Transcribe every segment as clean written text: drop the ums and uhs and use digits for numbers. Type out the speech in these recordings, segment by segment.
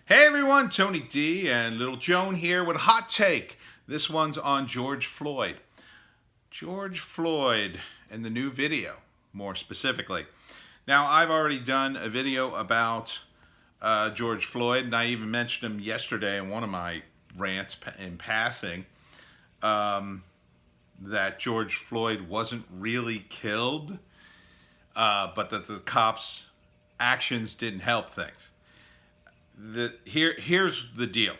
Hey everyone, Tony D and Little Joan here with a hot take. This one's on George Floyd. George Floyd and the new video, more specifically. Now, I've already done a video about George Floyd, and I even mentioned him yesterday in one of my rants in passing, that George Floyd wasn't really killed, but that the cops' actions didn't help things. Here's the deal.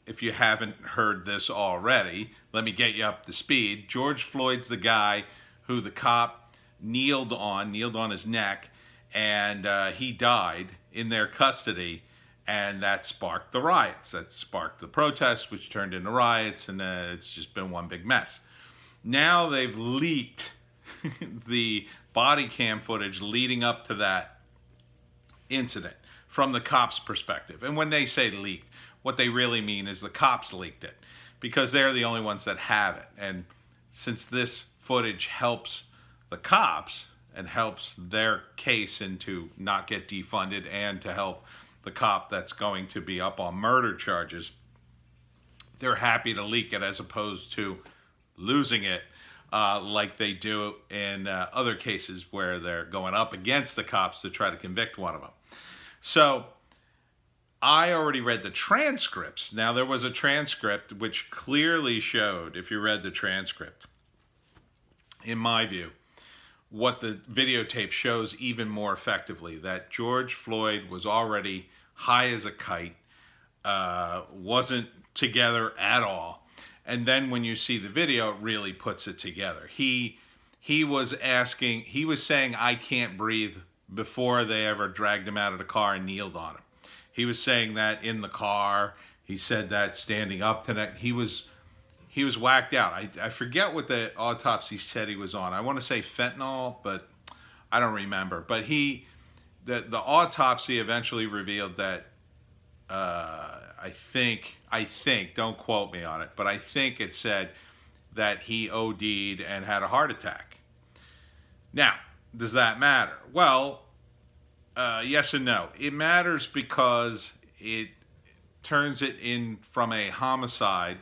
If you haven't heard this already, let me get you up to speed. George Floyd's the guy who the cop kneeled on his neck, and he died in their custody, and that sparked the riots. That sparked the protests, which turned into riots, and it's just been one big mess. Now they've leaked the body cam footage leading up to that incident from the cops' perspective. And when they say leaked, what they really mean is the cops leaked it because they're the only ones that have it. And since this footage helps the cops and helps their case and to not get defunded and to help the cop that's going to be up on murder charges, they're happy to leak it as opposed to losing it like they do in other cases where they're going up against the cops to try to convict one of them. So I already read the transcripts. Now, there was a transcript which clearly showed, if you read the transcript, in my view, what the videotape shows even more effectively, that George Floyd was already high as a kite, wasn't together at all. And then when you see the video, it really puts it together. He was saying, "I can't breathe," before they ever dragged him out of the car and kneeled on him. He was saying that in the car. He said that standing up to that. He was whacked out. I forget what the autopsy said he was on. I want to say fentanyl, but I don't remember. But the autopsy eventually revealed that I think, don't quote me on it, but I think it said that he OD'd and had a heart attack. Now, does that matter? Well, yes and no. It matters because it turns it in from a homicide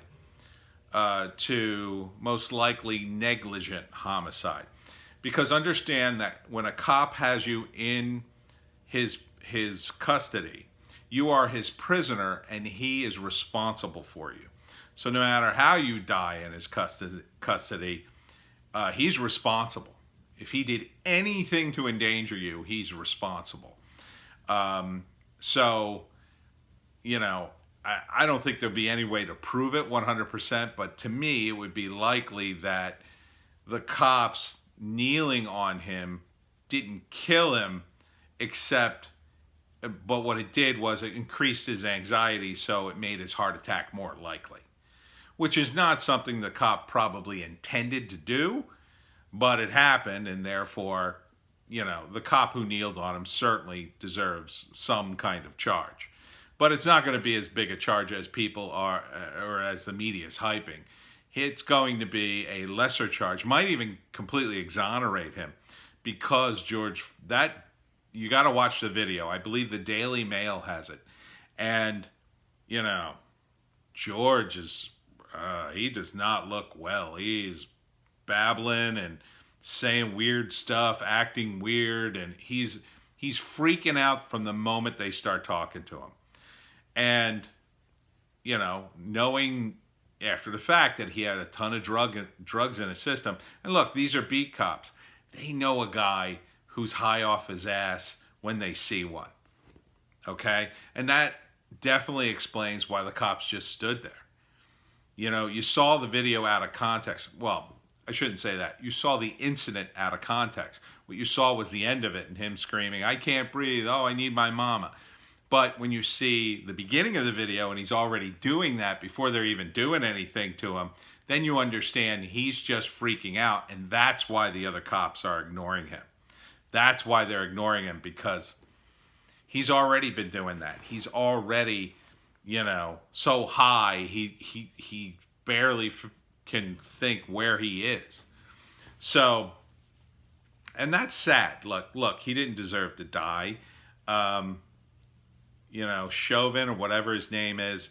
to most likely negligent homicide. Because understand that when a cop has you in his custody, you are his prisoner and he is responsible for you. So no matter how you die in his custody, he's responsible. If he did anything to endanger you, he's responsible. So, I don't think there'd be any way to prove it 100%, but to me, it would be likely that the cops kneeling on him didn't kill him, but what it did was it increased his anxiety, so it made his heart attack more likely, which is not something the cop probably intended to do. But it happened, and therefore, the cop who kneeled on him certainly deserves some kind of charge. But it's not going to be as big a charge as people are, or as the media is hyping. It's going to be a lesser charge, might even completely exonerate him, because you got to watch the video. I believe the Daily Mail has it. And, George he does not look well. He's babbling and saying weird stuff, acting weird, and he's freaking out from the moment they start talking to him. And knowing after the fact that he had a ton of drugs in his system. And look, these are beat cops. They know a guy who's high off his ass when they see one. Okay? And that definitely explains why the cops just stood there. You saw the video out of context. Well, I shouldn't say that. You saw the incident out of context. What you saw was the end of it and him screaming, "I can't breathe. Oh, I need my mama." But when you see the beginning of the video and he's already doing that before they're even doing anything to him, then you understand he's just freaking out, and that's why the other cops are ignoring him. That's why they're ignoring him, because he's already been doing that. He's already, so high, he barely can think where he is. So, and that's sad. Look, he didn't deserve to die. Chauvin or whatever his name is,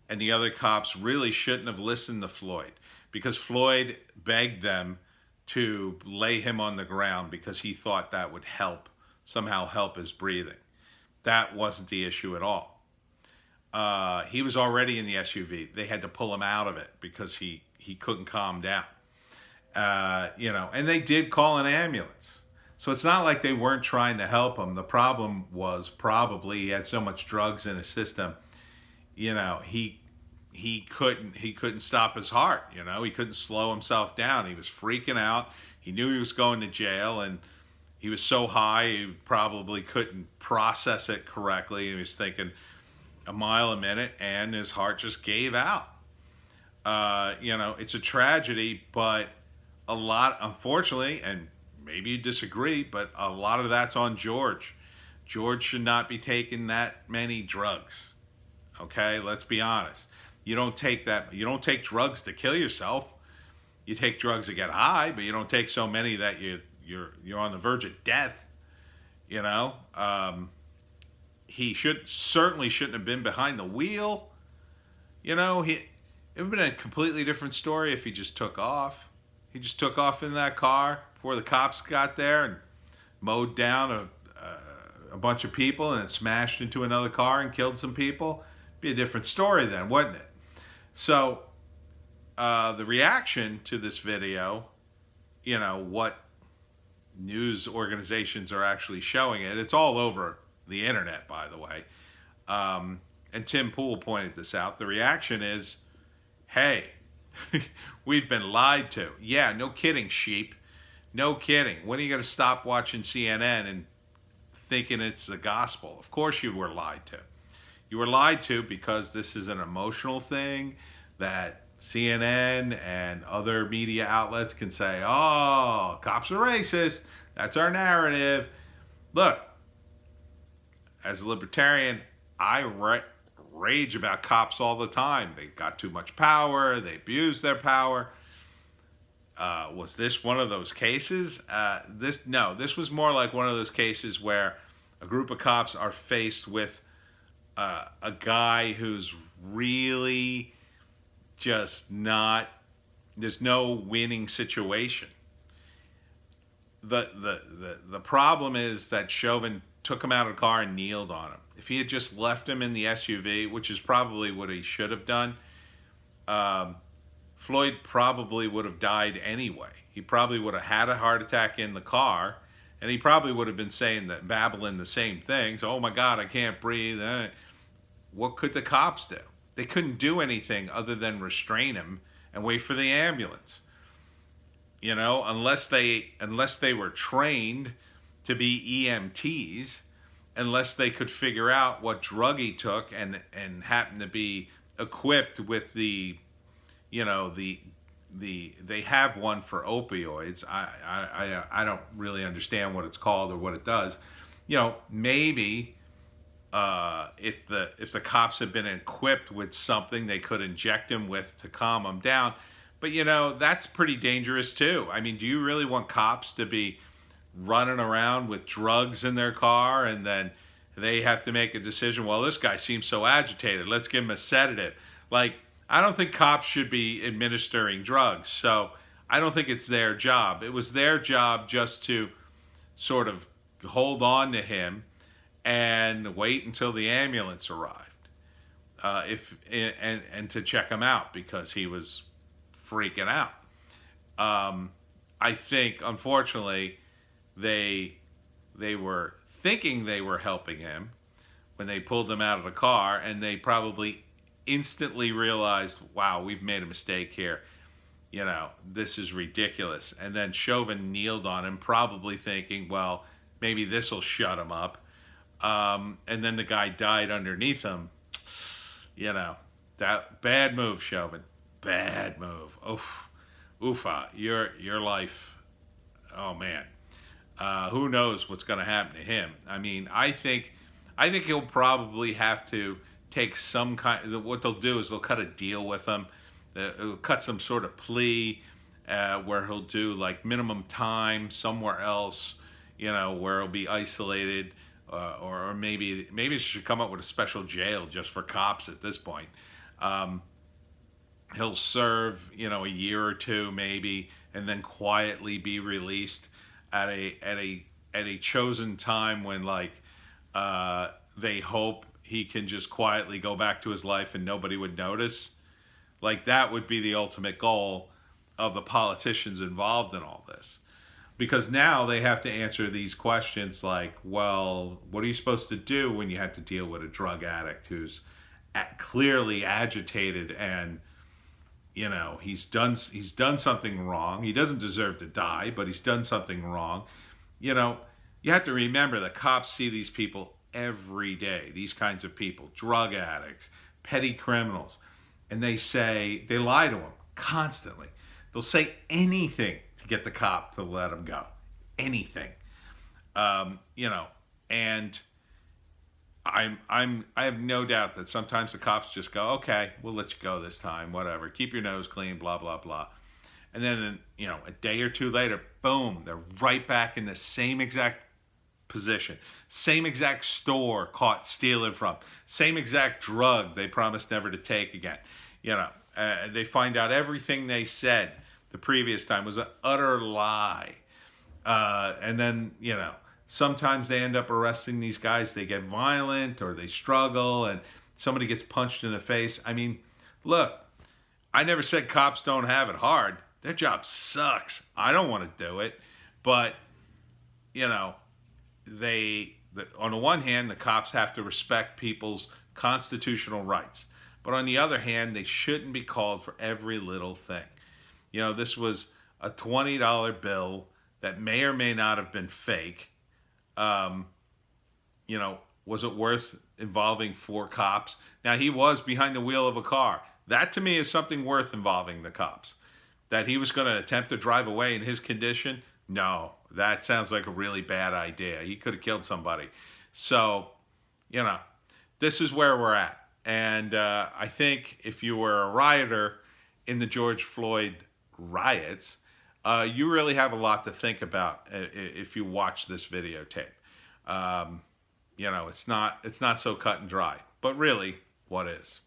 and the other cops really shouldn't have listened to Floyd, because Floyd begged them to lay him on the ground because he thought that would somehow help his breathing. That wasn't the issue at all. He was already in the SUV. They had to pull him out of it because he couldn't calm down. And they did call an ambulance. So it's not like they weren't trying to help him. The problem was probably he had so much drugs in his system. He couldn't stop his heart. He couldn't slow himself down. He was freaking out. He knew he was going to jail, and he was so high he probably couldn't process it correctly. He was thinking a mile a minute, and his heart just gave out. It's a tragedy, but unfortunately, and maybe you disagree, but a lot of that's on George. George should not be taking that many drugs. Okay, let's be honest. You don't take drugs to kill yourself. You take drugs to get high, but you don't take so many that you're on the verge of death. He certainly shouldn't have been behind the wheel. It would have been a completely different story if he just took off. He just took off in that car before the cops got there and mowed down a bunch of people and smashed into another car and killed some people. It'd be a different story then, wouldn't it? So the reaction to this video, what news organizations are actually showing it. It's all over the internet, by the way. And Tim Pool pointed this out. The reaction is, hey, we've been lied to. Yeah, no kidding, sheep. No kidding. When are you going to stop watching CNN and thinking it's the gospel? Of course you were lied to. You were lied to because this is an emotional thing that CNN and other media outlets can say, oh, cops are racist. That's our narrative. Look, as a libertarian, I rage about cops all the time. They got too much power. They abuse their power. Was this one of those cases? This was more like one of those cases where a group of cops are faced with a guy who's really just not, there's no winning situation. The problem is that Chauvin took him out of the car and kneeled on him. If he had just left him in the SUV, which is probably what he should have done, Floyd probably would have died anyway. He probably would have had a heart attack in the car, and he probably would have been babbling the same things. Oh my God, I can't breathe. What could the cops do? They couldn't do anything other than restrain him and wait for the ambulance. Unless they were trained to be EMTs, unless they could figure out what drug he took and happened to be equipped with they have one for opioids. I don't really understand what it's called or what it does. Maybe if the cops had been equipped with something they could inject him with to calm him down. But that's pretty dangerous too. I mean, do you really want cops to be running around with drugs in their car and then they have to make a decision? Well, this guy seems so agitated. Let's give him a sedative. I don't think cops should be administering drugs. So I don't think it's their job. It was their job just to sort of hold on to him and wait until the ambulance arrived, and to check him out because he was freaking out. I think, unfortunately, they were thinking they were helping him when they pulled him out of the car, and they probably instantly realized, wow, we've made a mistake here. This is ridiculous. And then Chauvin kneeled on him, probably thinking, well, maybe this will shut him up. And then the guy died underneath him. That bad move, Chauvin. Bad move. Oofa. Your life. Oh man. Who knows what's going to happen to him? I mean, I think he'll probably have to take some kind. What they'll do is they'll cut a deal with him. They'll cut some sort of plea where he'll do like minimum time somewhere else. Where he'll be isolated or maybe it should come up with a special jail just for cops at this point. Um, he'll serve, a year or two maybe, and then quietly be released at a chosen time when they hope he can just quietly go back to his life and nobody would notice. Like, that would be the ultimate goal of the politicians involved in all this. Because now they have to answer these questions like, well, what are you supposed to do when you have to deal with a drug addict who's clearly agitated and he's done something wrong. He doesn't deserve to die, but he's done something wrong. You know, you have to remember that cops see these people every day. These kinds of people, drug addicts, petty criminals, and they lie to them constantly. They'll say anything to get the cop to let them go. Anything. And I have no doubt that sometimes the cops just go, okay, we'll let you go this time, whatever. Keep your nose clean, blah, blah, blah. And then, a day or two later, boom, they're right back in the same exact position. Same exact store caught stealing from. Same exact drug they promised never to take again. They find out everything they said the previous time was an utter lie. And then, sometimes they end up arresting these guys. They get violent or they struggle and somebody gets punched in the face. I mean, look, I never said cops don't have it hard. Their job sucks. I don't want to do it. But, on the one hand, the cops have to respect people's constitutional rights. But on the other hand, they shouldn't be called for every little thing. This was a $20 bill that may or may not have been fake. Was it worth involving 4 cops? Now, he was behind the wheel of a car. That, to me, is something worth involving the cops. That he was going to attempt to drive away in his condition? No, that sounds like a really bad idea. He could have killed somebody. So, this is where we're at. And I think if you were a rioter in the George Floyd riots, you really have a lot to think about if you watch this videotape. It's not so cut and dry. But really, what is?